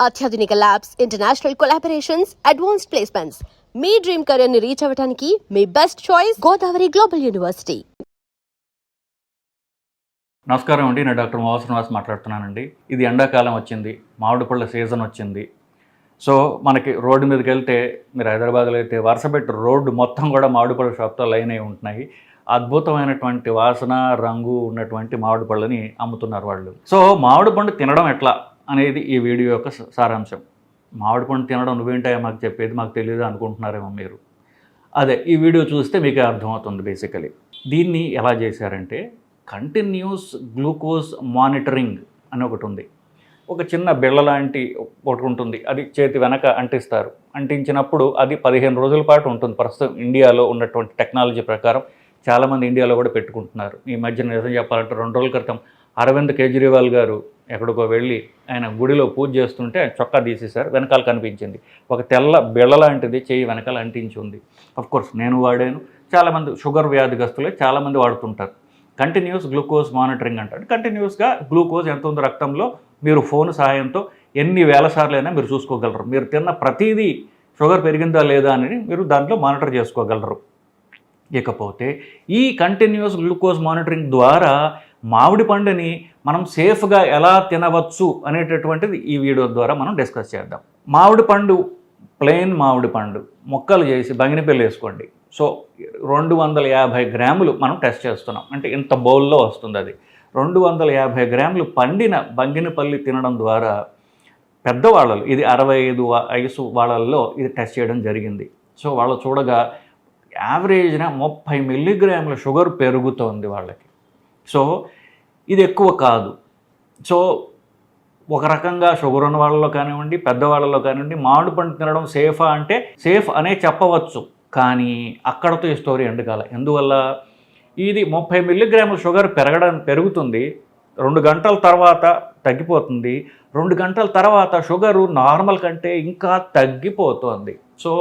అత్యాధునిక labs, international collaborations, advanced placements. మీ dream career ని రీచ్ అవ్వడానికి మీ best choice Godavari Global University. నమస్కారం అండి, నేను డాక్టర్ మోహన్ శ్రీనివాస్ మాట్లాడుతున్నానండి. ఇది ఎండాకాలం వచ్చింది, మామిడి పళ్ళ సీజన్ వచ్చింది. సో మనకి రోడ్డు మీదకి వెళ్తే, మీరు హైదరాబాద్లో అయితే వరుసపెట్టి రోడ్డు మొత్తం కూడా మామిడి పళ్ళ షాప్తో లైన్ అయి ఉంటున్నాయి. అద్భుతమైనటువంటి వాసన, రంగు ఉన్నటువంటి మామిడి పళ్ళని అమ్ముతున్నారు వాళ్ళు. సో మామిడి పండు తినడం ఎట్లా అనేది ఈ వీడియో యొక్క సారాంశం. మామిడి పండు తినడం నువ్వేంటాయో మాకు చెప్పేది, మాకు తెలియదు అనుకుంటున్నారేమో మీరు. అదే ఈ వీడియో చూస్తే మీకే అర్థమవుతుంది. బేసికలీ దీన్ని ఎలా చేశారంటే, కంటిన్యూస్ గ్లూకోజ్ మానిటరింగ్ అని ఒకటి ఉంది. ఒక చిన్న బిళ్ళ లాంటి ఒకటి ఉంటుంది, అది చేతి వెనక అంటిస్తారు. అంటించినప్పుడు అది 15 రోజుల పాటు ఉంటుంది. ప్రస్తుతం ఇండియాలో ఉన్నటువంటి టెక్నాలజీ ప్రకారం చాలామంది ఇండియాలో కూడా పెట్టుకుంటున్నారు. ఈ మధ్య నిజం చెప్పాలంటే 2 రోజుల క్రితం అరవింద్ కేజ్రీవాల్ గారు ఎక్కడికో వెళ్ళి ఆయన గుడిలో పూజ చేస్తుంటే చొక్కా తీసేశారు. వెనకాల కనిపించింది ఒక తెల్ల బిళ్ళ లాంటిది చేయి వెనకాల అంటించి ఉంది. అఫ్కోర్స్ నేను వాడాను, చాలామంది షుగర్ వ్యాధిగ్రస్తులే చాలామంది వాడుతుంటారు. కంటిన్యూస్ గ్లూకోజ్ మానిటరింగ్ అంటారు. కంటిన్యూస్గా గ్లూకోజ్ ఎంత ఉందో రక్తంలో మీరు ఫోన్ సహాయంతో ఎన్ని వేల సార్లు అయినా మీరు చూసుకోగలరు. మీరు తిన్న ప్రతిదీ షుగర్ పెరిగిందా లేదా అని మీరు దాంట్లో మానిటర్ చేసుకోగలరు. ఇకపోతే ఈ కంటిన్యూస్ గ్లూకోజ్ మానిటరింగ్ ద్వారా మామిడి పండుని మనం సేఫ్గా ఎలా తినవచ్చు అనేటటువంటిది ఈ వీడియో ద్వారా మనం డిస్కస్ చేద్దాం. మామిడి పండు, ప్లెయిన్ మామిడి పండు ముక్కలు చేసి బంగినపల్లి వేసుకోండి. సో 250 గ్రాములు మనం టెస్ట్ చేస్తున్నాం, అంటే ఇంత బౌల్లో వస్తుంది. అది 250 గ్రాములు పండిన బంగినపల్లి తినడం ద్వారా పెద్దవాళ్ళలో, ఇది 65 వయసు వాళ్ళల్లో ఇది టెస్ట్ చేయడం జరిగింది. సో వాళ్ళు చూడగా యావరేజ్న 30 మిల్లీగ్రాముల షుగర్ పెరుగుతోంది వాళ్ళకి. సో ఇది ఎక్కువ కాదు. సో ఒక రకంగా షుగర్ ఉన్న వాళ్ళలో కానివ్వండి, పెద్దవాళ్ళలో కానివ్వండి, మామిడి పండు తినడం సేఫా అంటే సేఫ్ అనే చెప్పవచ్చు. కానీ అక్కడతో ఈ స్టోరీ ఎండకాల. ఎందువల్ల ఇది 30 మిల్లీగ్రాముల షుగర్ పెరుగుతుంది, 2 గంటల తర్వాత తగ్గిపోతుంది, 2 గంటల తర్వాత షుగరు నార్మల్ కంటే ఇంకా తగ్గిపోతుంది. సో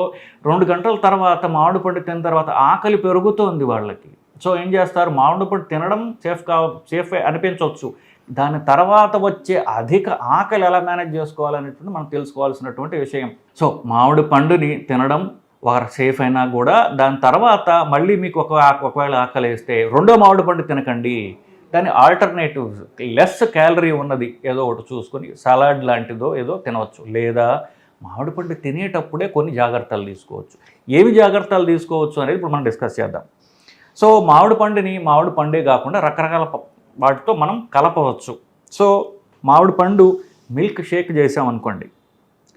2 గంటల తర్వాత మామిడి పండు తిన్న తర్వాత ఆకలి పెరుగుతోంది వాళ్ళకి. సో ఏం చేస్తారు, మామిడి పండు తినడం సేఫ్ అనిపించవచ్చు, దాని తర్వాత వచ్చే అధిక ఆకలి ఎలా మేనేజ్ చేసుకోవాలనేటువంటి మనం తెలుసుకోవాల్సినటువంటి విషయం. సో మామిడి పండుని తినడం ఒక సేఫ్ అయినా కూడా దాని తర్వాత మళ్ళీ మీకు ఒకవేళ ఆకలి వేస్తే రెండో మామిడి పండు తినకండి. దాని ఆల్టర్నేటివ్ లెస్ క్యాలరీ ఉన్నది ఏదో ఒకటి చూసుకొని సలాడ్ లాంటిదో ఏదో తినవచ్చు. లేదా మామిడి పండు తినేటప్పుడే కొన్ని జాగ్రత్తలు తీసుకోవచ్చు. ఏవి జాగ్రత్తలు తీసుకోవచ్చు అనేది ఇప్పుడు మనం డిస్కస్ చేద్దాం. సో మామిడి పండుని మామిడి పండే కాకుండా రకరకాల వాటితో మనం కలపవచ్చు. సో మామిడి పండు మిల్క్ షేక్ చేసామనుకోండి,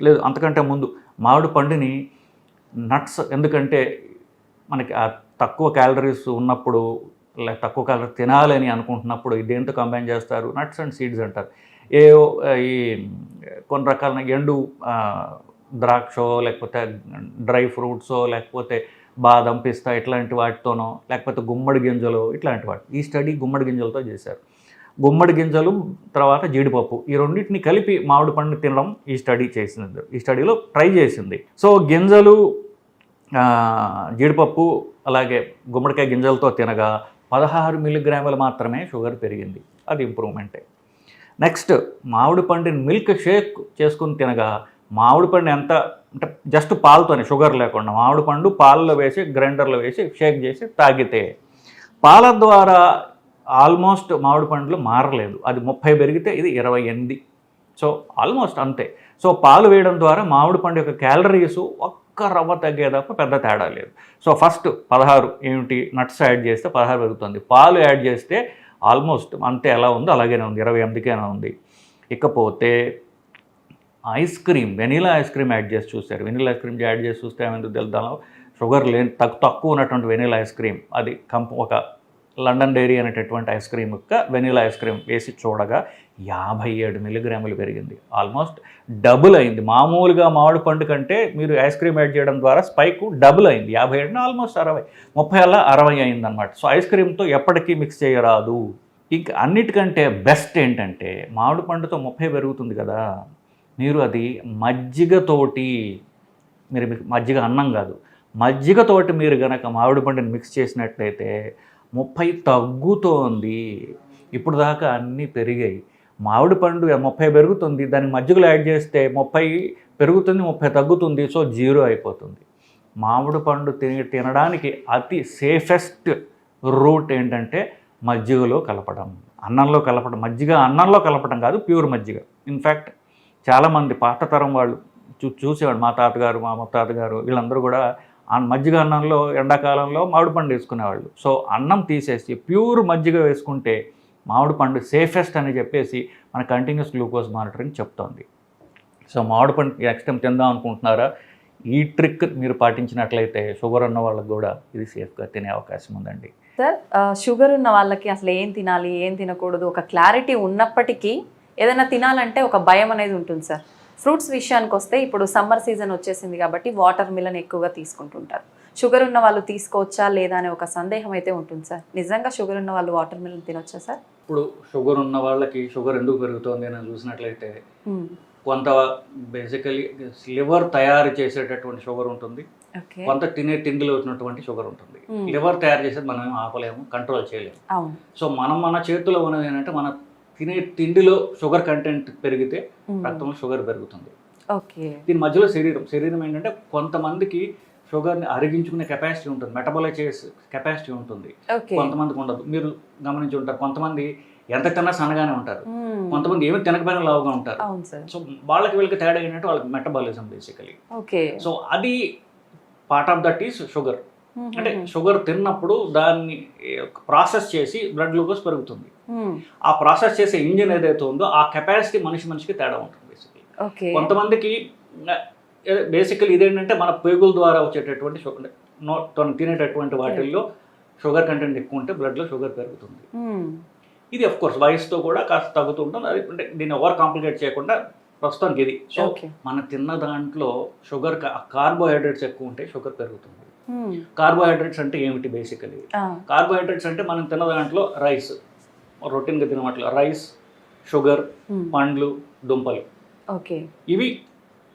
లేదు అంతకంటే ముందు మామిడి పండుని నట్స్, ఎందుకంటే మనకి తక్కువ క్యాలరీస్ ఉన్నప్పుడు, తక్కువ క్యాలరీ తినాలని అనుకుంటున్నప్పుడు దేంతో కంబైన్ చేస్తారు, నట్స్ అండ్ సీడ్స్ అంటారు. ఈ కొన్ని రకాల ఎండు ద్రాక్షో, లేకపోతే డ్రై ఫ్రూట్సో, లేకపోతే బాదం, పిస్తా ఇట్లాంటి వాటితోనో, లేకపోతే గుమ్మడి గింజలు ఇట్లాంటి వాటి. ఈ స్టడీ గుమ్మడి గింజలతో చేశారు. గుమ్మడి గింజలు తర్వాత జీడిపప్పు, ఈ రెండింటిని కలిపి మామిడి పండు తినడం ఈ స్టడీ చేసింది, ఈ స్టడీలో ట్రై చేసింది. సో గింజలు, జీడిపప్పు అలాగే గుమ్మడికాయ గింజలతో తినగా 16 మిల్లీగ్రాములు మాత్రమే షుగర్ పెరిగింది. అది ఇంప్రూవ్మెంటే. నెక్స్ట్ మామిడి పండుని మిల్క్ షేక్ చేసుకుని తినగా మామిడి పండు ఎంత అంటే జస్ట్ పాలతోనే, షుగర్ లేకుండా మామిడి పండు పాలలో వేసి గ్రైండర్లో వేసి షేక్ చేసి తాగితే పాల ద్వారా ఆల్మోస్ట్ మామిడి పండ్లు మారలేదు. అది 30 పెరిగితే ఇది 28. సో ఆల్మోస్ట్ అంతే. సో పాలు వేయడం ద్వారా మామిడి పండు యొక్క క్యాలరీస్ ఒక్క రవ్వ తగ్గే తప్ప పెద్ద తేడా లేదు. సో ఫస్ట్ 16 ఏమిటి, నట్స్ యాడ్ చేస్తే 16 పెరుగుతుంది, పాలు యాడ్ చేస్తే ఆల్మోస్ట్ అంతే, ఎలా ఉందో అలాగేనే ఉంది, 28కేనే ఉంది. ఇకపోతే ice cream, vanilla ice cream add చేసి చూస్తారు. వెనీలా ఐస్ క్రీమ్ యాడ్ చేసి చూస్తే ఏమైంది తెలుద్దాం, షుగర్ లేని తక్కువ ఉన్నటువంటి వెనీలా ఐస్ క్రీమ్, అది ఒక లండన్ డైరీ అనేటటువంటి ఐస్ క్రీమ్ యొక్క వెనీలా ఐస్ క్రీమ్ వేసి చూడగా 57 మిల్లీగ్రాములు పెరిగింది. ఆల్మోస్ట్ డబుల్ అయింది. మామూలుగా మామిడి పండు కంటే మీరు ఐస్ క్రీమ్ యాడ్ చేయడం ద్వారా స్పైక్ డబుల్ అయింది. 57 ఆల్మోస్ట్ 60, 30 అలా 60 అయింది అనమాట. సో ఐస్ క్రీమ్తో ఎప్పటికీ మిక్స్ చేయరాదు. ఇంకా అన్నిటికంటే బెస్ట్ ఏంటంటే, మామిడి పండుతో 30 పెరుగుతుంది కదా, మీరు అది మజ్జిగతోటి, మజ్జిగ అన్నం కాదు, మజ్జిగతోటి మీరు కనుక మామిడి పండుని మిక్స్ చేసినట్లయితే 30 తగ్గుతోంది. ఇప్పుడు దాకా అన్నీ పెరిగాయి. మామిడి పండు 30 పెరుగుతుంది, దానికి మజ్జిగలో యాడ్ చేస్తే 30 పెరుగుతుంది, 30 తగ్గుతుంది, సో 0 అయిపోతుంది. మామిడి పండు తినడానికి అతి సేఫెస్ట్ రూట్ ఏంటంటే మజ్జిగలో కలపడం, అన్నంలో కలపడం. మజ్జిగ అన్నంలో కలపడం కాదు, ప్యూర్ మజ్జిగ. ఇన్ఫ్యాక్ట్ చాలామంది పాత తరం వాళ్ళు చూసేవాడు, మా తాతగారు, మా ముత్తాతగారు వీళ్ళందరూ కూడా మజ్జిగ అన్నంలో ఎండాకాలంలో మామిడి పండు వేసుకునేవాళ్ళు. సో అన్నం తీసేసి ప్యూర్ మజ్జిగ వేసుకుంటే మామిడి పండు సేఫెస్ట్ అని చెప్పేసి మన కంటిన్యూస్ గ్లూకోజ్ మానిటరింగ్ చెప్తోంది. సో మామిడి పండు నెక్స్ట్ టైం తిందాం అనుకుంటున్నారా, ఈ ట్రిక్ మీరు పాటించినట్లయితే షుగర్ ఉన్న వాళ్ళకి కూడా ఇది సేఫ్గా తినే అవకాశం ఉందండి. సార్, షుగర్ ఉన్న వాళ్ళకి అసలు ఏం తినాలి ఏం తినకూడదు ఒక క్లారిటీ ఉన్నప్పటికీ ఏదైనా తినాలంటే ఒక భయం అనేది ఉంటుంది సార్. ఫ్రూట్స్ విషయానికి వస్తే ఇప్పుడు సమ్మర్ సీజన్ వచ్చేసింది కాబట్టి వాటర్ మిలన్ ఎక్కువగా తీసుకుంటుంటారు. షుగర్ ఉన్న వాళ్ళు తీసుకోవచ్చా లేదా అనే ఒక సందేహం అయితే ఉంటుంది సార్. నిజంగా షుగర్ ఉన్న వాళ్ళు వాటర్ మిలన్ తినొచ్చా సార్? ఇప్పుడు షుగర్ ఉన్న వాళ్ళకి షుగర్ ఎందుకు పెరుగుతుంది అని చూసినట్లయితే కొంత బేసికలీ లివర్ తయారు చేసేటటువంటి షుగర్ ఉంటుంది, కొంత తినే తిండిలో వచ్చినటువంటి షుగర్ ఉంటుంది. లివర్ తయారు చేసేది మనం ఏం ఆపలేము, కంట్రోల్ చేయలేము. సో మన చేతిలో ఉన్నది ఏంటంటే మన తినే తిండిలో షుగర్ కంటెంట్ పెరిగితే రక్తంలో షుగర్ పెరుగుతుంది. దీని మధ్యలో శరీరం ఏంటంటే కొంతమందికి షుగర్ని అరిగించుకునే కెపాసిటీ ఉంటుంది, మెటబాలైజ్ చేసే కెపాసిటీ ఉంటుంది, కొంతమందికి ఉండదు. మీరు గమనించి ఉంటారు, కొంతమంది ఎంత తిన్నా సన్నగానే ఉంటారు, కొంతమంది ఏమి తినకపోయినా లావుగా ఉంటారు. సో వాళ్ళకి వీళ్ళకి తేడా ఏంటంటే వాళ్ళకి మెటబాలిజం బేసికలీ. సో అది part of that is sugar. అంటే షుగర్ తిన్నప్పుడు దాన్ని ప్రాసెస్ చేసి బ్లడ్ గ్లూకోజ్ పెరుగుతుంది. ఆ ప్రాసెస్ చేసే ఇంజిన్ ఏదైతే ఉందో ఆ కెపాసిటీ మనిషికి తేడా ఉంటుంది బేసికలీ. కొంతమందికి బేసికలీ ఇదేంటంటే మన పేగుల ద్వారా వచ్చేటటువంటి షుగర్, తినేటటువంటి వాటిల్లో షుగర్ కంటెంట్ ఎక్కువ ఉంటే బ్లడ్లో షుగర్ పెరుగుతుంది. ఇది అఫ్ కోర్స్ వయసుతో కూడా కాస్త తగ్గుతూ ఉంటుంది. అది అంటే దీన్ని ఓవర్ కాంప్లికేట్ చేయకుండా ప్రస్తుతానికి ఇది. సో మన తిన్న దాంట్లో షుగర్ కార్బోహైడ్రేట్స్ ఎక్కువ ఉంటే షుగర్ పెరుగుతుంది. కార్బోహైడ్రేట్స్ అంటే ఏమిటి బేసికలీ? కార్బోహైడ్రేట్స్ అంటే మనం తిన్న దాంట్లో రైస్, రొటీన్గా తినమట్ల రైస్, షుగర్, పండ్లు, దుంపలు, ఇవి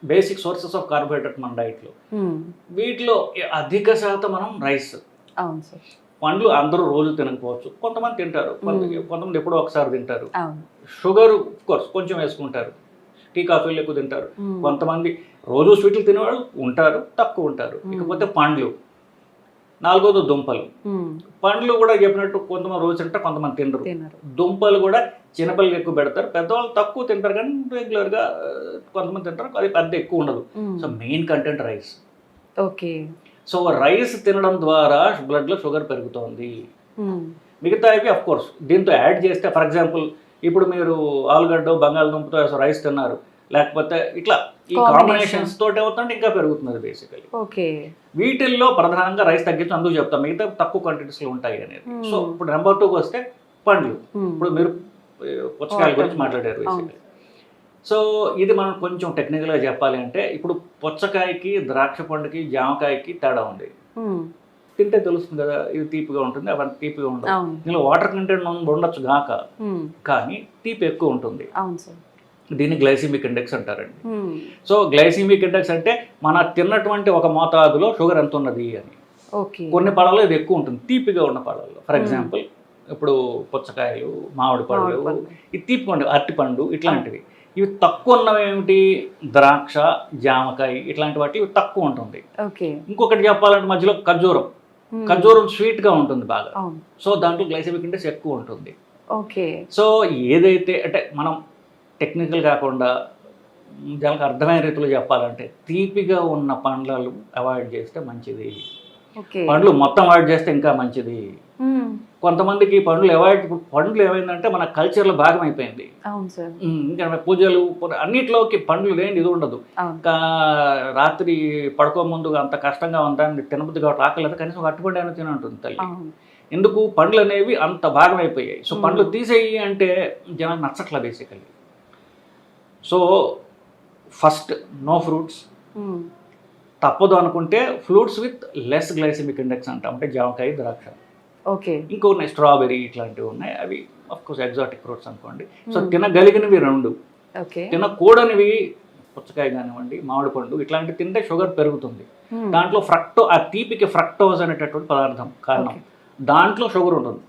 బేసిక్ సోర్సెస్ ఆఫ్ కార్బోహైడ్రేట్ మన డైట్లో. వీటిలో అధిక శాతం మనం రైస్. పండ్లు అందరూ రోజు తినకపోవచ్చు, కొంతమంది తింటారు, కొంతమంది ఎప్పుడో ఒకసారి తింటారు. షుగర్ కోర్స్ కొంచెం వేసుకుంటారు, టీ కాఫీలు ఎక్కువ తింటారు. కొంతమంది రోజు స్వీట్లు తినేవాళ్ళు ఉంటారు, తక్కువ ఉంటారు. ఇకపోతే పండ్లు, నాలుగోది దుంపలు. పండ్లు కూడా చెప్పినట్టు కొంతమంది రోజు తింటారు, కొంతమంది తినరు. దుంపలు కూడా చిన్నపిల్లలు ఎక్కువ పెడతారు, పెద్దవాళ్ళు తక్కువ తింటారు, కానీ రెగ్యులర్గా కొంతమంది తింటారు, అది పెద్ద ఎక్కువ ఉండదు. So main content rice. So rice తినడం ద్వారా బ్లడ్లో షుగర్ పెరుగుతోంది. మిగతా ఇవి అఫ్ కోర్స్ దీంతో యాడ్ చేస్తే, ఫర్ ఎగ్జాంపుల్ ఇప్పుడు మీరు ఆలుగడ్డ, బంగాళదుంపతో రైస్ తిన్నారు, లేకపోతే ఇట్లా ఈ కాంబినేషన్స్ తోటి అవుతుంటే ఇంకా పెరుగుతుంది బేసికలీ. వీటిల్లో ప్రధానంగా రైస్ తగ్గించి అందుకు చెప్తాం, మిగతా తక్కువ క్వాంటిటీస్లో ఉంటాయి అనేది. సో ఇప్పుడు నెంబర్ 2కి వస్తే పండ్లు. ఇప్పుడు మీరు పుచ్చకాయల గురించి మాట్లాడారు బేసికలీ. సో ఇది మనం కొంచెం టెక్నికల్గా చెప్పాలి అంటే, ఇప్పుడు పుచ్చకాయకి, ద్రాక్ష పండుకి, జామకాయకి తేడా ఉంది. తింటే తెలుస్తుంది కదా, ఇది తీపిగా ఉంటుంది, అవన్నీ తీపిగా ఉండదు. దీనిలో వాటర్ కంటెంట్ ఉండొచ్చు గాక, కానీ తీపి ఎక్కువ ఉంటుంది. దీన్ని గ్లైసిమిక్ ఇండెక్స్ అంటారండి. సో గ్లైసిమిక్ ఇండెక్స్ అంటే మన తిన్నటువంటి ఒక మోతాదులో షుగర్ ఎంత ఉన్నది అని. కొన్ని పళ్ళలో ఇది ఎక్కువ ఉంటుంది, తీపిగా ఉన్న పళ్ళల్లో. ఫర్ ఎగ్జాంపుల్ ఇప్పుడు పుచ్చకాయలు, మామిడి పళ్ళు, ఇది తీపిగా ఉండే అరటిపండు, ఇట్లాంటివి. ఇవి తక్కువ ఉన్నవి ఏమిటి? ద్రాక్ష, జామకాయ, ఇట్లాంటి వాటి తక్కువ ఉంటుంది. ఇంకొకటి చెప్పాలంటే మధ్యలో ఖర్జూరం స్వీట్గా ఉంటుంది బాగా. సో దాంట్లో గ్లైసెమిక్ ఇండెక్స్ ఎక్కువ ఉంటుంది. సో ఏదైతే అంటే మనం టెక్నికల్ కాకుండా జనాలకు అర్థమైన రీతిలో చెప్పాలంటే, తీపిగా ఉన్న పండ్లు అవాయిడ్ చేస్తే మంచిది, పండ్లు మొత్తం అవాయిడ్ చేస్తే ఇంకా మంచిది. కొంతమందికి పండ్లు ఏమైందంటే మన కల్చర్లో భాగం అయిపోయింది. ఇంకా పూజలు అన్నిట్లోకి పండ్లు లేని ఇది ఉండదు. రాత్రి పడుకో ముందు అంత కష్టంగా ఉందని తినబుద్ధి కాబట్టి ఆకలేదు, కనీసం అట్టుపండు అయినా తినంటుంది తల్లి. ఎందుకు? పండ్లు అనేవి అంత భాగం అయిపోయాయి. సో పండ్లు తీసేయి అంటే జనాలు నచ్చట్లా basically. So first no fruits, తప్పదు అనుకుంటే fruits with less glycemic index అంటాం, అంటే జామకాయ, ద్రాక్ష. ఇంకో ఉన్నాయి స్ట్రాబెర్రీ, ఇట్లాంటివి ఉన్నాయి, అవి అఫ్ కోర్స్ ఎగ్జాటిక్ ఫ్రూట్స్ అనుకోండి. సో తినగలిగినవి 2, తినకూడనివి పుచ్చకాయ కానివ్వండి, మామిడి పండు, ఇట్లాంటివి తింటే షుగర్ పెరుగుతుంది. దాంట్లో ఆ తీపికి ఫ్రక్టోజ్ అనేటటువంటి పదార్థం కారణం, దాంట్లో షుగర్ ఉంటుంది.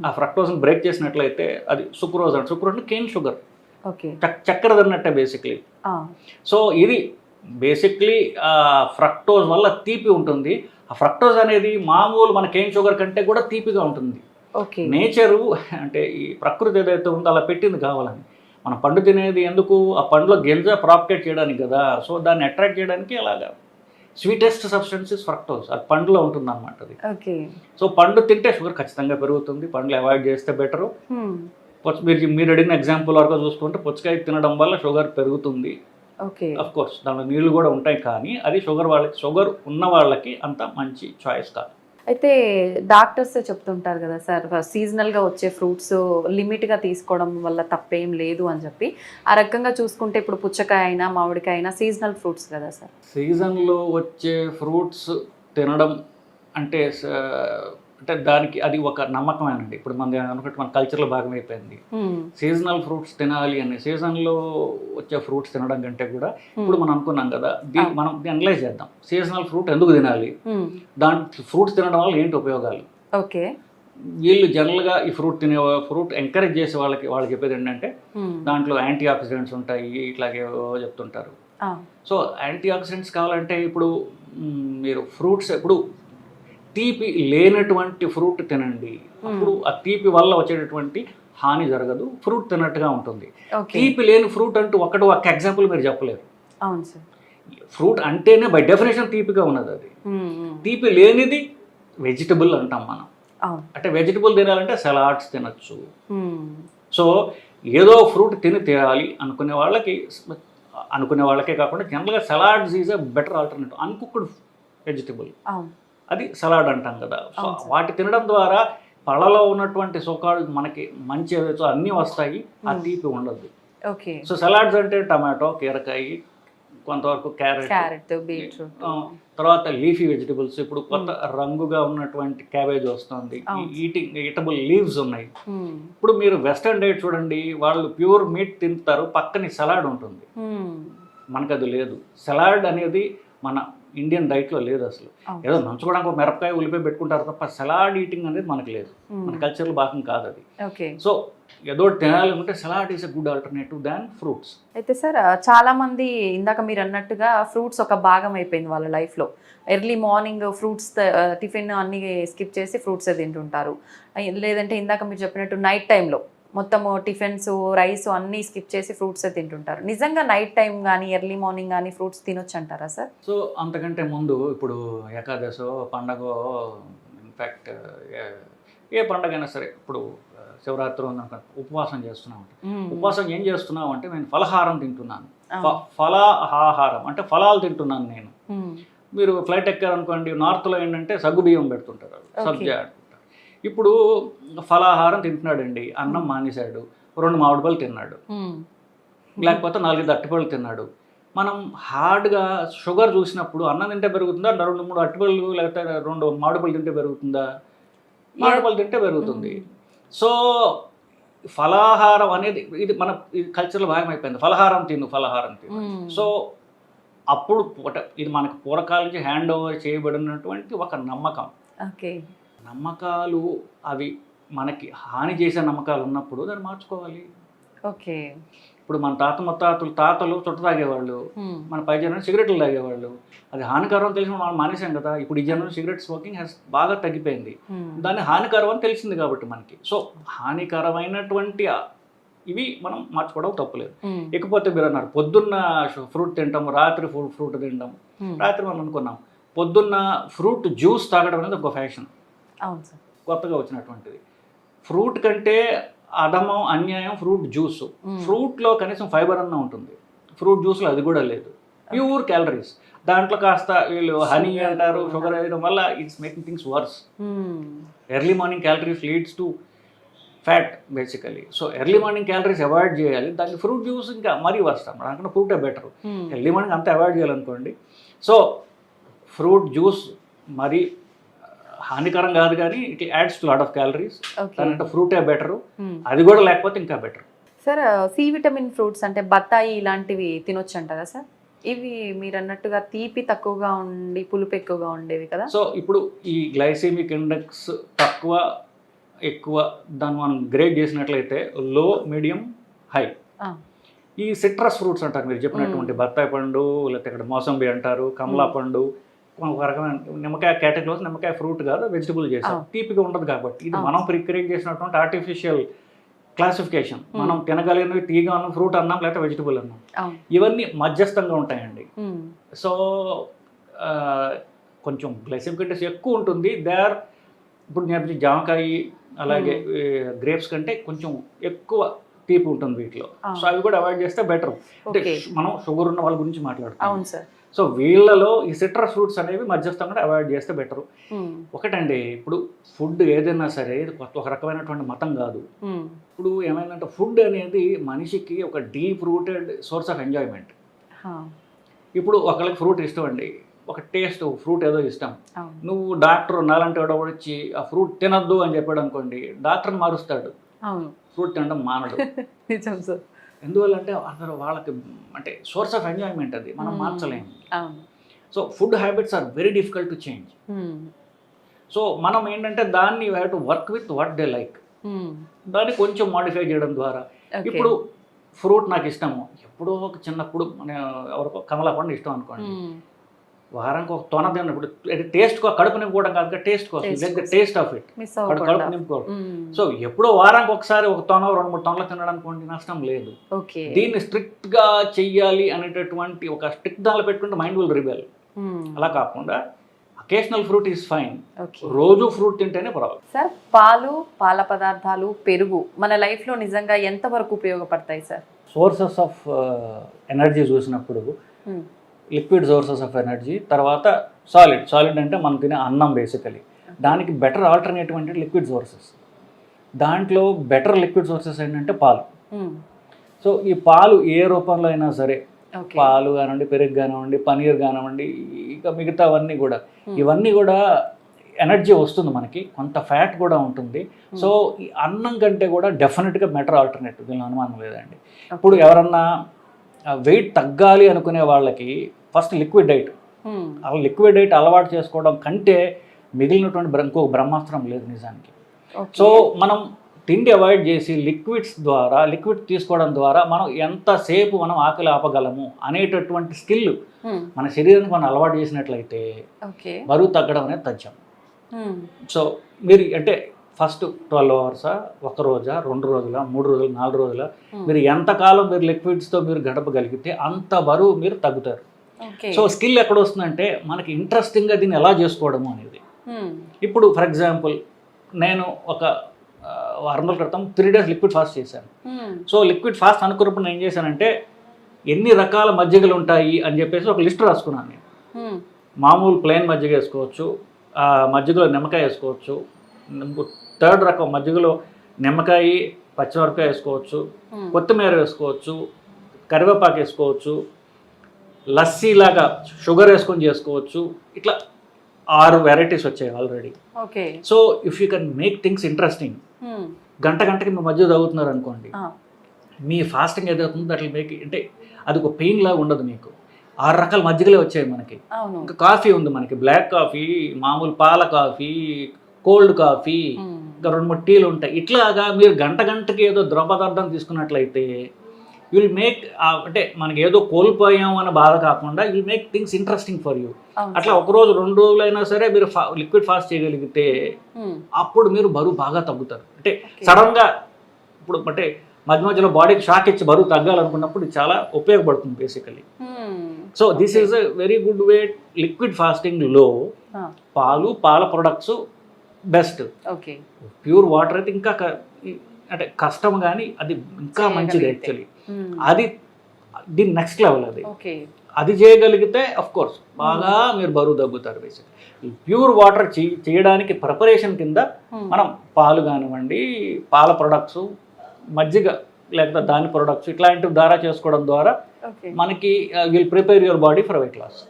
ఆ ఫ్రక్టోజ్ని బ్రేక్ చేసినట్లయితే అది సుక్రోజ్ అంటే సుక్రోజ్ అంటే కేన్ షుగర్, ఓకే. చక్కెర తిన్నట్టే బేసిక్లీ. సో ఇది బేసిక్లీ ఫ్రక్టోజ్ వల్ల తీపి ఉంటుంది. ఆ ఫ్రక్టోజ్ అనేది మామూలు మన కేన్ షుగర్ కంటే కూడా తీపిగా ఉంటుంది. ఓకే. నేచరు అంటే ఈ ప్రకృతి ఏదైతే ఉందో అలా పెట్టింది కావాలని. మనం పండు తినేది ఎందుకు, ఆ పండులో గింజ ప్రాపకేట్ చేయడానికి కదా. సో దాన్ని అట్రాక్ట్ చేయడానికి అలాగా స్వీటెస్ట్ సబ్స్టెన్సెస్ ఫ్రక్టోజ్ అది పండులో ఉంటుంది అనమాట అది. ఓకే. సో పండు తింటే షుగర్ ఖచ్చితంగా పెరుగుతుంది, పండ్లు అవాయిడ్ చేస్తే బెటరు. మీరు అడిగిన ఎగ్జాంపుల్ వరకు చూసుకుంటే పుచ్చకాయ తినడం వల్ల షుగర్ పెరుగుతుంది. ఓకే. అఫ్ కోర్స్ దానిలో నీళ్లు కూడా ఉంటాయి, కానీ అది షుగర్ ఉన్న వాళ్ళకి అంత మంచి చాయిస్ కాదు. అయితే డాక్టర్స్ చెప్తుంటారు కదా సార్, సీజనల్గా వచ్చే ఫ్రూట్స్ లిమిట్గా తీసుకోవడం వల్ల తప్పేం లేదు అని చెప్పి. ఆ రకంగా చూసుకుంటే ఇప్పుడు పుచ్చకాయ అయినా మామిడికాయ అయినా సీజనల్ ఫ్రూట్స్ కదా సార్. సీజన్లో వచ్చే ఫ్రూట్స్ తినడం అంటే అంటే దానికి అది ఒక నమ్మకమేనండి. ఇప్పుడు మన అనుకుంటే మన కల్చర్లో భాగమైపోయింది సీజనల్ ఫ్రూట్స్ తినాలి అని. సీజన్లో వచ్చే ఫ్రూట్స్ తినడం కంటే కూడా ఇప్పుడు మనం అనుకున్నాం కదా, మనం అనలైజ్ చేద్దాం. సీజనల్ ఫ్రూట్ ఎందుకు తినాలి, దాంట్లో ఫ్రూట్స్ తినడం వల్ల ఏంటి ఉపయోగాలు. ఓకే. వీళ్ళు జనరల్గా ఈ ఫ్రూట్ ఎంకరేజ్ చేసే వాళ్ళు చెప్పేది ఏంటంటే దాంట్లో యాంటీ ఆక్సిడెంట్స్ ఉంటాయి, ఇట్లాగే చెప్తుంటారు. సో యాంటీ ఆక్సిడెంట్స్ కావాలంటే ఇప్పుడు మీరు ఫ్రూట్స్ ఇప్పుడు తీపి లేనటువంటి ఫ్రూట్ తినండి, అప్పుడు ఆ తీపి వల్ల వచ్చేటటువంటి హాని జరగదు, ఫ్రూట్ తిన్నట్టుగా ఉంటుంది. తీపి లేని ఫ్రూట్ అంటూ ఒక ఎగ్జాంపుల్ మీరు చెప్పలేరు. అవును సార్. ఫ్రూట్ అంటేనే బై డెఫినేషన్ తీపిగా ఉన్నది. అది తీపి లేనిది వెజిటబుల్ అంటాం మనం. అంటే వెజిటబుల్ తినాలంటే సలాడ్స్ తినచ్చు. సో ఏదో ఫ్రూట్ తినాలి అనుకునే వాళ్ళకే కాకుండా జనరల్గా salads is a better alternative. Uncooked vegetable అది సలాడ్ అంటాం కదా. సో వాటి తినడం ద్వారా పళ్ళలో ఉన్నటువంటి సుఖాలు మనకి మంచి ఏదైతే అన్నీ వస్తాయి, ఆ తీపి ఉండదు. ఓకే. సో సలాడ్స్ అంటే టమాటో, కీరకాయ, కొంతవరకు క్యారెట్, బీట్రూట్, తర్వాత లీఫీ వెజిటబుల్స్. ఇప్పుడు కొత్త రంగుగా ఉన్నటువంటి క్యాబేజ్ వస్తుంది, ఈటబుల్ లీవ్స్ ఉన్నాయి. ఇప్పుడు మీరు వెస్టర్న్ డైట్ చూడండి, వాళ్ళు ప్యూర్ మీట్ తింటారు, పక్కన సలాడ్ ఉంటుంది. మనకు అది లేదు. సలాడ్ అనేది మన ఇండియన్ డైట్లో లేదు అసలు. ఏదో నంచుకోవడానికి ఒక మిరపకాయ ఉల్లిపాయ పెట్టుకుంటారు తప్ప సలాడ్ ఈటింగ్ అనేది మనకు లేదు, మన కల్చర్లో భాగం కాదు అది. సో ఏదో తినాలనుకుంటే salad is a good alternative than fruits. అయితే సార్ చాలా మంది ఇందాక మీరు అన్నట్టుగా ఫ్రూట్స్ ఒక భాగం అయిపోయింది వాళ్ళ లైఫ్లో. ఎర్లీ మార్నింగ్ ఫ్రూట్స్ టిఫిన్ అన్ని స్కిప్ చేసి ఫ్రూట్స్ తింటుంటారు. లేదంటే ఇందాక మీరు చెప్పినట్టు నైట్ టైంలో మొత్తము టిఫిన్స్ రైస్ అన్నీ స్కిప్ చేసి ఫ్రూట్స్ తింటుంటారు. నిజంగా నైట్ టైం కానీ ఎర్లీ మార్నింగ్ కానీ ఫ్రూట్స్ తినొచ్చు అంటారా సార్? సో అంతకంటే ముందు ఇప్పుడు ఏకాదశో పండగ, ఇన్ఫ్యాక్ట్ ఏ పండగ అయినా సరే, ఇప్పుడు శివరాత్రి ఉందనుకో ఉపవాసం చేస్తున్నాం. ఉపవాసం ఏం చేస్తున్నాం అంటే నేను ఫలహారం తింటున్నాను. ఫలాహారం అంటే ఫలాలు తింటున్నాను నేను. మీరు ఫ్లైట్ ఎక్కారనుకోండి, నార్త్లో ఏంటంటే సగ్గు బియ్యం పెడుతుంటారు, సబ్జా. ఇప్పుడు ఫలాహారం తింటున్నాడండి, అన్నం మానేశాడు, 2 మామిడి పళ్ళు తిన్నాడు, లేకపోతే 4 అరటిపళ్ళు తిన్నాడు. మనం హార్డ్గా షుగర్ చూసినప్పుడు అన్నం తింటే పెరుగుతుందా, 2-3 అరటిపళ్ళు లేకపోతే 2 మామిడి పళ్ళు తింటే పెరుగుతుందా? మామిడి పళ్ళు తింటే పెరుగుతుంది. సో ఫలాహారం అనేది ఇది మన కల్చర్లో భాగం అయిపోయింది. ఫలహారం తిను. సో అప్పుడు ఇది మనకు పూర్వకాలం నుంచి హ్యాండ్ ఓవర్ చేయబడినటువంటి ఒక నమ్మకం. నమ్మకాలు అవి మనకి హాని చేసే నమ్మకాలు ఉన్నప్పుడు దాన్ని మార్చుకోవాలి. ఓకే. ఇప్పుడు మన తాతలు చుట్ట తాగేవాళ్ళు, మన పై జనం సిగరెట్లు తాగేవాళ్ళు. అది హానికరం తెలిసిన మనం మానేసాం కదా. ఇప్పుడు ఈ జనం సిగరెట్ స్మోకింగ్ బాగా తగ్గిపోయింది, దాన్ని హానికరం అని తెలిసింది కాబట్టి మనకి. సో హానికరమైనటువంటి ఇవి మనం మార్చుకోవడం తప్పులేదు. ఇకపోతే మీరు అన్నారు పొద్దున్న ఫ్రూట్ తింటాం, రాత్రి ఫ్రూట్ తింటాం. రాత్రి మనం అనుకున్నాం పొద్దున్న ఫ్రూట్ జ్యూస్ తాగడం అనేది ఒక ఫ్యాషన్. అవును సార్, కొత్తగా వచ్చినటువంటిది. ఫ్రూట్ కంటే అధమం అన్యాయం ఫ్రూట్ జ్యూస్. ఫ్రూట్లో కనీసం ఫైబర్ అన్న ఉంటుంది, ఫ్రూట్ జ్యూస్లో అది కూడా లేదు. Pure calories. దాంట్లో కాస్త వీళ్ళు హనీ అంటారు, షుగర్ వేయడం వల్ల it's making things worse. Early morning calories leads to fat basically. So early morning calories avoid చేయాలి. దానికి ఫ్రూట్ జ్యూస్ ఇంకా మరీ వస్తాం, దానికన్నా ఫ్రూటే బెటర్. ఎర్లీ మార్నింగ్ అంతా అవాయిడ్ చేయాలనుకోండి. సో ఫ్రూట్ జ్యూస్ మరీ హానికరం కాదు, కానీ it adds to lot of calories. దాంట్లో ఫ్రూటే బెటరు, అది కూడా లేకపోతే ఇంకా better. Sir C vitamin fruits అంటే బత్తాయి ఇలాంటివి తినొచ్చు అంటారా సార్? ఇవి మీరు అన్నట్టుగా తీపి తక్కువగా ఉండి పులుపు ఎక్కువగా ఉండేవి కదా. సో ఇప్పుడు ఈ గ్లైసెమిక్ ఇండెక్స్ తక్కువ ఎక్కువ దాన్ని మనం గ్రేడ్ చేసినట్లయితే లో, మీడియం, హై. ఈ సిట్రస్ ఫ్రూట్స్ అంటారు మీరు చెప్పినటువంటి బత్తాయి పండు, లేకపోతే ఇక్కడ మోసంబి అంటారు, కమలా పండు, ఒక రకమైన నిమ్మకాయ కేటగిరీలో నిమ్మకాయ ఫ్రూట్ కాదు, వెజిటబుల్ చేశారు, తీపిగా ఉండదు కాబట్టి. ఇది మనం క్రియేట్ చేసినటువంటి ఆర్టిఫిషియల్ క్లాసిఫికేషన్. మనం తినగలిగినవి తీగా అన్నాం, ఫ్రూట్ అన్నాం, లేకపోతే వెజిటబుల్ అన్నాం. ఇవన్నీ మధ్యస్థంగా ఉంటాయండి. సో కొంచెం గ్లైసెమిక్ ఇండెక్స్ ఎక్కువ ఉంటుంది. ఇప్పుడు నేను జామకాయ అలాగే గ్రేప్స్ కంటే కొంచెం ఎక్కువ తీపి ఉంటుంది వీటిలో. సో అవి కూడా అవాయిడ్ చేస్తే బెటర్. అంటే మనం షుగర్ ఉన్న వాళ్ళ గురించి మాట్లాడుతాం. సో వీళ్ళలో ఈ సిట్రస్ ఫ్రూట్స్ అనేవి మధ్యస్థంగా అవాయిడ్ చేస్తే బెటర్. ఒకటండి, ఇప్పుడు ఫుడ్ ఏదైనా సరే ఇది ఒక రకమైనటువంటి మతం కాదు. ఇప్పుడు ఏమైందంటే ఫుడ్ అనేది మనిషికి ఒక deep rooted source of enjoyment. ఇప్పుడు ఒకళ్ళకి ఫ్రూట్ ఇష్టం అండి, ఒక టేస్ట్ ఫ్రూట్ ఏదో ఇష్టం. నువ్వు డాక్టర్ నాలంటే ఎవడో వచ్చి ఆ ఫ్రూట్ తినద్దు అని చెప్పాడు అనుకోండి, డాక్టర్ని మారుస్తాడు, ఫ్రూట్ తినడం మానడు. ఎందువల్ల అంటే అసలు వాళ్ళకి అంటే సోర్స్ ఆఫ్ ఎంజాయ్మెంట్ అది మనం మార్చలేము. So food habits are very difficult to change. So మనం ఏంటంటే దాన్ని you have to work with what they like. దాన్ని కొంచెం మాడిఫై చేయడం ద్వారా, ఇప్పుడు ఫ్రూట్ నాకు ఇష్టము, ఎప్పుడో ఒక చిన్నప్పుడు ఎవరికో కమలా పండు ఇష్టం అనుకోండి, వారానికి ఒక తొన తిన్నప్పుడు టేస్ట్ కడుపు నింపుకోవడం కాదు, టేస్ట్ కోసం, టేస్ట్ ఆఫ్ ఇట్, కడుపు నింపుకోవడం. సో ఎప్పుడో వారానికి ఒకసారి ఒక తొన 2-3 తొనలు తినడానికి నష్టం లేదు. దీన్ని స్ట్రిక్ట్ గా చెయ్యాలి అనేటటువంటి ఒక స్ట్రిక్ట్ దానిలో పెట్టుకుంటే మైండ్ విల్ రిబెల్. అలా కాకుండా అకేషనల్ ఫ్రూట్ ఈస్ ఫైన్, రోజు ఫ్రూట్ తింటేనే పర్వాలేదు. సార్, పాలు, పాల పదార్థాలు, పెరుగు మన లైఫ్ లో నిజంగా ఎంత వరకు ఉపయోగపడతాయి సార్? సోర్సెస్ ఆఫ్ ఎనర్జీ చూసినప్పుడు లిక్విడ్ సోర్సెస్ ఆఫ్ ఎనర్జీ, తర్వాత సాలిడ్ అంటే మనం తినే అన్నం బేసికలీ. దానికి బెటర్ ఆల్టర్నేటివ్ అంటే లిక్విడ్ సోర్సెస్. దాంట్లో బెటర్ లిక్విడ్ సోర్సెస్ ఏంటంటే పాలు. సో ఈ పాలు ఏ రూపంలో అయినా సరే, పాలు కానివ్వండి, పెరుగు కానివ్వండి, పనీర్ కానివ్వండి, ఇక మిగతావన్నీ కూడా, ఇవన్నీ కూడా ఎనర్జీ వస్తుంది మనకి, కొంత ఫ్యాట్ కూడా ఉంటుంది. సో ఈ అన్నం కంటే కూడా డెఫినెట్గా బెటర్ ఆల్టర్నేటివ్, దీనిలో అనుమానం లేదండి. ఇప్పుడు ఎవరన్నా వెయిట్ తగ్గాలి అనుకునే వాళ్ళకి ఫస్ట్ లిక్విడ్ డైట్, ఆ లిక్విడ్ డైట్ అలవాటు చేసుకోవడం కంటే మిగిలినటువంటి ఇంకో బ్రహ్మాస్త్రం లేదు నిజానికి. సో మనం తిండి అవాయిడ్ చేసి లిక్విడ్ తీసుకోవడం ద్వారా మనం ఎంతసేపు మనం ఆకలి ఆపగలము అనేటటువంటి స్కిల్ మన శరీరానికి మనం అలవాటు చేసినట్లయితే బరువు తగ్గడం అనేది తథ్యం. సో మీరు అంటే ఫస్ట్ 12 అవర్సా, 1 రోజా, 2 రోజుల, 3 రోజులు, 4 రోజుల, మీరు ఎంతకాలం మీరు లిక్విడ్స్తో మీరు గడపగలిగితే అంత బరువు మీరు తగ్గుతారు. సో స్కిల్ ఎక్కడ వస్తుందంటే మనకి ఇంట్రెస్టింగ్గా దీన్ని ఎలా చేసుకోవడము అనేది. ఇప్పుడు ఫర్ ఎగ్జాంపుల్ నేను ఒక 6 రోజుల క్రితం 3 days లిక్విడ్ ఫాస్ట్ చేశాను. సో లిక్విడ్ ఫాస్ట్ అనుకున్నప్పుడు నేను ఏం చేశానంటే ఎన్ని రకాల మజ్జిగలు ఉంటాయి అని చెప్పేసి ఒక లిస్ట్ రాసుకున్నాను నేను. మామూలు ప్లెయిన్ మజ్జిగ వేసుకోవచ్చు, మజ్జిగలో నిమ్మకాయ వేసుకోవచ్చు, 3rd రకం మజ్జిగలో నిమ్మకాయ, పచ్చిమిరపకాయ వేసుకోవచ్చు, కొత్తిమీర వేసుకోవచ్చు, కరివేపాకు వేసుకోవచ్చు, లస్సీ లాగా షుగర్ వేసుకొని చేసుకోవచ్చు. ఇట్లా 6 వెరైటీస్ వచ్చాయి already. So if you can make things interesting, గంటకి మీ మధ్య తాగుతున్నారు అనుకోండి, మీ ఫాస్టింగ్ ఏదవుతుందో దాంట్లో మేక్ అంటే అది ఒక పెయిన్ లాగా ఉండదు. మీకు 6 రకాల మజ్జిగలే వచ్చాయి మనకి. ఇంకా కాఫీ ఉంది మనకి, బ్లాక్ కాఫీ, మామూలు పాల కాఫీ, కోల్డ్ కాఫీ, ఇంకా 2-3 టీలు ఉంటాయి. ఇట్లాగా మీరు గంటకి ఏదో ద్రవ పదార్థం తీసుకున్నట్లయితే విల్ మేక్ అంటే మనకి ఏదో కోల్పోయాం అన్న బాధ కాకుండా will make things interesting for you. అట్లా 1 రోజు 2 రోజులైనా సరే మీరు లిక్విడ్ ఫాస్ట్ చేయగలిగితే అప్పుడు మీరు బరువు బాగా తగ్గుతారు. అంటే సడన్గా ఇప్పుడు అంటే మధ్యలో బాడీకి షాక్ ఇచ్చి బరువు తగ్గాలనుకున్నప్పుడు ఇది చాలా ఉపయోగపడుతుంది basically. So this is a very good way. Liquid ఫాస్టింగ్లో పాల ప్రొడక్ట్స్ బెస్ట్. ప్యూర్ వాటర్ అయితే ఇంకా అంటే కష్టం, కానీ అది ఇంకా మంచిది యాక్చువల్లీ. అది దీని నెక్స్ట్ లెవెల్. అది చేయగలిగితే అఫ్ కోర్స్ బాగా మీరు బరువు తగ్గుతారు. బేసిక్ ప్యూర్ వాటర్ చేయడానికి ప్రిపరేషన్ కింద మనం పాలు కానివ్వండి, పాల ప్రొడక్ట్స్, మజ్జిగ లేకపోతే దాని ప్రొడక్ట్స్ ఇట్లాంటివి ద్వారా చేసుకోవడం ద్వారా మనకి will prepare your body for weight loss.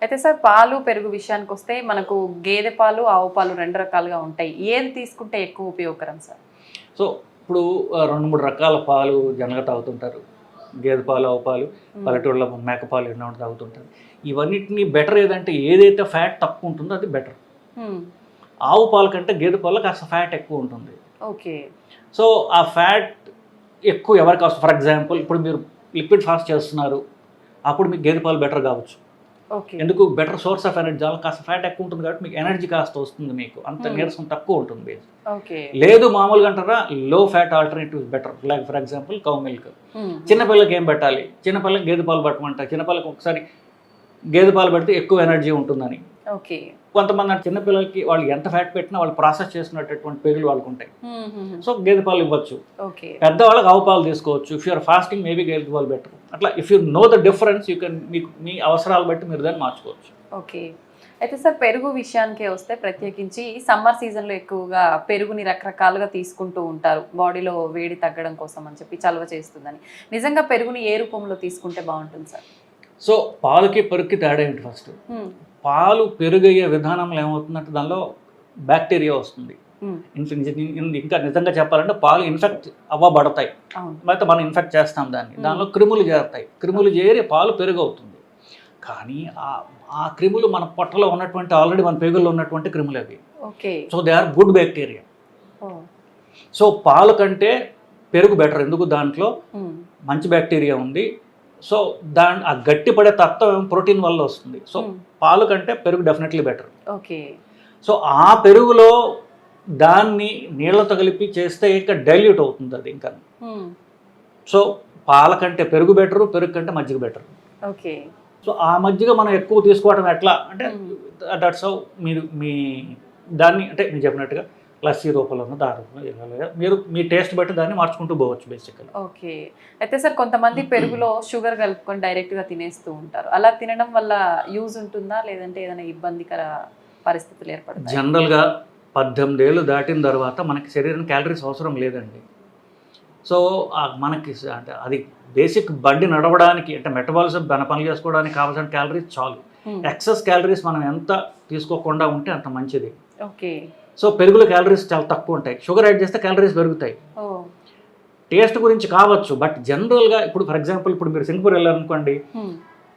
అయితే సార్, పాలు పెరుగు విషయానికి వస్తే మనకు గేదె పాలు, ఆవు పాలు 2 రకాలుగా ఉంటాయి. ఏది తీసుకుంటే ఎక్కువ ఉపయోగకరం సార్? సో ఇప్పుడు 2-3 రకాల పాలు జనగా తాగుతుంటారు. గేదె పాలు, ఆవు పాలు, పల్లెటూళ్ళలో మేకపాలు ఎన్నో తాగుతుంటారు. ఇవన్నిటిని బెటర్ ఏదంటే ఏదైతే ఫ్యాట్ తక్కువ ఉంటుందో అది బెటర్. ఆవు పాల కంటే గేదె పాలలో కాస్త ఫ్యాట్ ఎక్కువ ఉంటుంది. ఓకే. సో ఆ ఫ్యాట్ ఎక్కువ ఎవరికి అవసరం, ఫర్ ఎగ్జాంపుల్ ఇప్పుడు మీరు లిక్విడ్ ఫాస్ట్ చేస్తున్నారు, అప్పుడు మీకు గేదె పాలు బెటర్ కావచ్చు. ఓకే. ఎందుకు బెటర్ సోర్స్ ఆఫ్ ఎనర్జీ, దానిలో కాస్త ఫ్యాట్ ఎక్కువ ఉంటుంది కాబట్టి మీకు ఎనర్జీ కాస్త వస్తుంది, మీకు అంత నీరసం తక్కువ ఉంటుంది. ఓకే. లేదు మామూలుగా అంటారా లో fat alternative better, like for example cow milk. చిన్నపిల్లలకి ఏం పెట్టాలి, చిన్నపిల్లలకి గేదె పాలు పట్టమంటారు. చిన్నపిల్లలకి ఒకసారి గేదె పాలు పెడితే ఎక్కువ ఎనర్జీ ఉంటుందని. ఓకే. కొంతమంది చిన్నపిల్లలకి వాళ్ళు ఎంత ఫ్యాట్ పెట్టినా వాళ్ళు ప్రాసెస్ చేసుకున్నటువంటి పెరుగులు వాళ్ళకు ఉంటాయి, సో గేదె పాలు ఇవ్వచ్చు. ఓకే. పెద్దవాళ్ళకి ఆవు పాలు తీసుకోవచ్చు. ఇఫ్ యూఆర్ ఫాస్టింగ్ మేబీ గేదె పాలు బెటర్. అట్లా if you know the difference you can, మీకు మీ అవసరాలు బట్టి మీరు దాన్ని మార్చుకోవచ్చు. ఓకే. అయితే సార్ పెరుగు విషయానికే వస్తే ప్రత్యేకించి సమ్మర్ సీజన్లో ఎక్కువగా పెరుగుని రకరకాలుగా తీసుకుంటూ ఉంటారు, బాడీలో వేడి తగ్గడం కోసం అని చెప్పి, చలవ చేస్తుందని. నిజంగా పెరుగుని ఏ రూపంలో తీసుకుంటే బాగుంటుంది సార్? సో పాలకి పెరుగుకి తేడా ఏంటి? ఫస్ట్ పాలు పెరుగయ్యే విధానంలో ఏమవుతుందంటే దానిలో బ్యాక్టీరియా వస్తుంది. ఇంకా నిజంగా చెప్పాలంటే పాలు ఇన్ఫెక్ట్ అవ్వబడతాయి, అయితే మనం ఇన్ఫెక్ట్ చేస్తాం దాన్ని. దానిలో క్రిములు చేరుతాయి, క్రిములు చేరి పాలు పెరుగు అవుతుంది. కానీ ఆ క్రిములు మన పొట్టలో ఉన్నటువంటి ఆల్రెడీ మన పెరుగుల్లో ఉన్నటువంటి క్రిములు అవి. So they are good bacteria. So పాలు కంటే పెరుగు బెటర్, ఎందుకు దాంట్లో మంచి బ్యాక్టీరియా ఉంది. సో ఆ గట్టి పడే తత్వం ప్రోటీన్ వల్ల వస్తుంది. సో పాలు కంటే పెరుగు డెఫినెట్లీ బెటర్. ఓకే. సో ఆ పెరుగులో దాన్ని నీళ్ళతో కలిపి చేస్తే ఇంకా డైల్యూట్ అవుతుంది అది ఇంకా. సో పాల కంటే పెరుగు బెటరు, పెరుగు కంటే మజ్జిగ బెటర్. ఓకే. సో ఆ మజ్జిగ మనం ఎక్కువ తీసుకోవడం ఎట్లా అంటే దట్స్ హౌ మీరు మీ దాన్ని, అంటే మీరు చెప్పినట్టుగా లస్సీ రూపంలో దారుగా మీరు మీ టేస్ట్ బట్టి దాన్ని మార్చుకుంటూ పోవచ్చు బేసికల్. ఓకే. అయితే సార్ కొంతమంది పెరుగులో షుగర్ కలుపుకొని డైరెక్ట్గా తినేస్తూ ఉంటారు, అలా తినడం వల్ల యూజ్ ఉంటుందా, లేదంటే ఏదైనా ఇబ్బందికర పరిస్థితులు ఏర్పడతాయి? జనరల్గా 18 ఏళ్ళు దాటిన తర్వాత మనకి శరీరం క్యాలరీస్ అవసరం లేదండి. సో మనకి అంటే అది బేసిక్ బండి నడవడానికి, అంటే మెటబాలిజం పనులు చేసుకోవడానికి కావాల్సిన క్యాలరీస్ చాలు. ఎక్సెస్ క్యాలరీస్ మనం ఎంత తీసుకోకుండా ఉంటే అంత మంచిది. ఓకే. సో పెరుగులో క్యాలరీస్ చాలా తక్కువ ఉంటాయి, షుగర్ యాడ్ చేస్తే క్యాలరీస్ పెరుగుతాయి. టేస్ట్ గురించి కావచ్చు, బట్ జనరల్గా ఇప్పుడు ఫర్ ఎగ్జాంపుల్ ఇప్పుడు మీరు సింగపూర్ వెళ్ళారనుకోండి,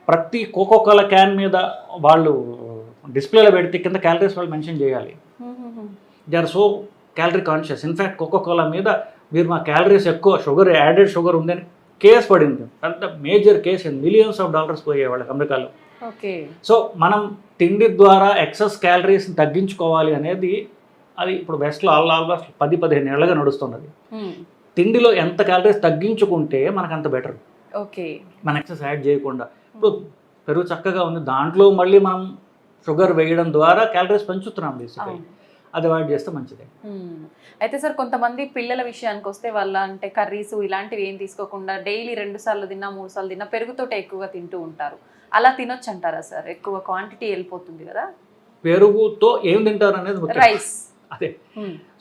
ప్రతి కోకోకోలా క్యాన్ మీద వాళ్ళు డిస్ప్లేలో పెడితే కింద క్యాలరీస్ వాళ్ళు మెన్షన్ చేయాలి. They are so calorie conscious. In fact Coca Cola మీద మీరు మా క్యాలరీస్ ఎక్కువ, షుగర్ యాడెడ్ షుగర్ ఉందని కేసు పడింది, అంత major case, millions of dollars పోయాయి వాళ్ళకి అమెరికాలో. ఓకే. సో మనం తిండి ద్వారా ఎక్సెస్ క్యాలరీస్ని తగ్గించుకోవాలి అనేది అది ఇప్పుడు వెస్ట్లో ఆల్మోస్ట్ 10-15 ఏళ్ళగా నడుస్తున్నది. తిండిలో ఎంత క్యాలరీస్ తగ్గించుకుంటే మనకు అంత బెటర్. ఓకే. మన ఎక్సెస్ యాడ్ చేయకుండా. ఇప్పుడు పెరుగు చక్కగా ఉంది, దాంట్లో మళ్ళీ మనం షుగర్ వేయడం ద్వారా క్యాలరీస్ పెంచుతున్నాం బేసిక్గా, అది అవాయిడ్ చేస్తే మంచిదే. అయితే సార్ కొంతమంది పిల్లల విషయానికి వస్తే వాళ్ళ అంటే కర్రీస్ ఇలాంటివి ఏం తీసుకోకుండా డైలీ 2 సార్లు తిన్నా 3 సార్లు తిన్నా పెరుగుతోటే ఎక్కువగా తింటూ ఉంటారు, అలా తినొచ్చు అంటారా సార్? ఎక్కువ క్వాంటిటీ వెళ్ళిపోతుంది కదా. పెరుగుతో ఏం తింటారు అనేది రైస్, అదే.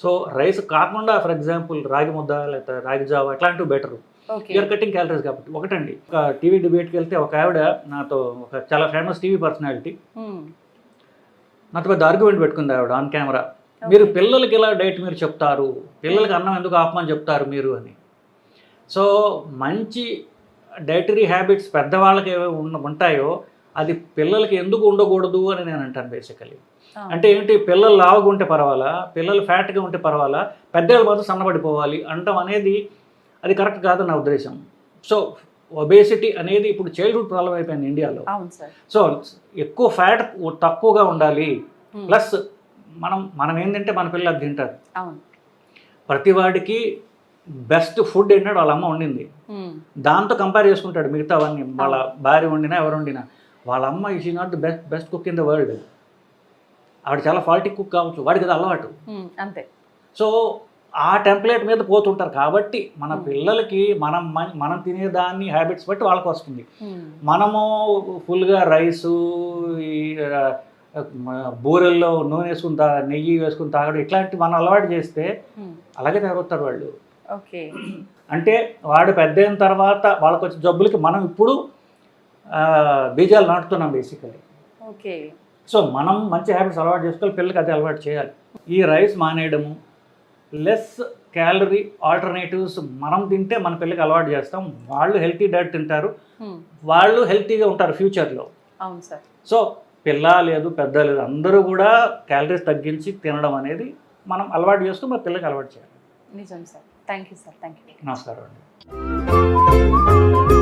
సో రైస్ కాకుండా ఫర్ ఎగ్జాంపుల్ రాగి ముద్ద లేకపోతే రాగి జావ ఇట్లాంటివి బెటర్. యూఆర్ కటింగ్ క్యాలరీస్ కాబట్టి. ఒకటండి, ఒక టీవీ డిబేట్కి వెళ్తే ఒక ఆవిడ నాతో, ఒక చాలా ఫేమస్ టీవీ పర్సనాలిటీ, నాతో పెద్ద ఆర్గ్యుమెంట్ పెట్టుకుంది ఆవిడ ఆన్ కెమెరా. మీరు పిల్లలకి ఇలా డైట్ మీరు చెప్తారు, పిల్లలకి అన్నం ఎందుకు ఆపమని చెప్తారు మీరు అని. సో మంచి డైటరీ హ్యాబిట్స్ పెద్దవాళ్ళకి ఏవో ఉంటాయో అది పిల్లలకి ఎందుకు ఉండకూడదు అని నేను అంటాను బేసికలీ. అంటే ఏంటి, పిల్లలు లావుగా ఉంటే పర్వాలా, పిల్లలు ఫ్యాట్గా ఉంటే పర్వాలా, పెద్దవాళ్ళు మాత్రం సన్నబడిపోవాలి అంటాం అనేది అది కరెక్ట్ కాదని నా ఉద్దేశం. సో ఒబేసిటీ అనేది ఇప్పుడు చైల్డ్హుడ్ ప్రాబ్లం అయిపోయింది ఇండియాలో. సో ఎక్కువ ఫ్యాట్ తక్కువగా ఉండాలి, ప్లస్ మనం ఏంటంటే మన పిల్లలు అది తింటారు. ప్రతి వాడికి బెస్ట్ ఫుడ్ ఏంటంటే వాళ్ళ అమ్మ వండింది, దాంతో కంపేర్ చేసుకుంటాడు మిగతావన్నీ. వాళ్ళ భార్య వండినా ఎవరు వండినా వాళ్ళ అమ్మ is not the best cook in the world. ఆవిడ చాలా ఫాల్టీ కుక్ కావచ్చు, వాడికి అది అలవాటు అంతే. సో ఆ టెంప్లెట్ మీద పోతుంటారు కాబట్టి మన పిల్లలకి మనం తినేదాన్ని హ్యాబిట్స్ బట్టి వాళ్ళకి వస్తుంది. మనము ఫుల్గా రైసు, ఈ బూరెల్లో నూనె వేసుకుని నెయ్యి వేసుకుని తాగడం ఇట్లాంటివి మనం అలవాటు చేస్తే అలాగే తయారవుతారు వాళ్ళు. ఓకే. అంటే వాడు పెద్ద అయిన తర్వాత వాళ్ళకి వచ్చే జబ్బులకి మనం ఇప్పుడు బీజాలు నాటుతున్నాం బేసికలీ. ఓకే. సో మనం మంచి హ్యాబిట్స్ అలవాటు చేసుకోవాలి, పిల్లలకి అదే అలవాటు చేయాలి. ఈ రైస్ మానేయడము, లెస్ క్యాలరీ ఆల్టర్నేటివ్స్ మనం తింటే మన పిల్లలకి అలవాటు చేస్తాం. వాళ్ళు హెల్తీ డైట్ తింటారు, వాళ్ళు హెల్తీగా ఉంటారు ఫ్యూచర్లో. అవును సార్. సో పిల్ల లేదు పెద్ద లేదు అందరూ కూడా క్యాలరీస్ తగ్గించి తినడం అనేది మనం అలవాటు చేస్తూ మా పిల్లలకి అలవాటు చేయాలి. నిజం sir. Thank you sir. Thank you. నమస్కారం అండి.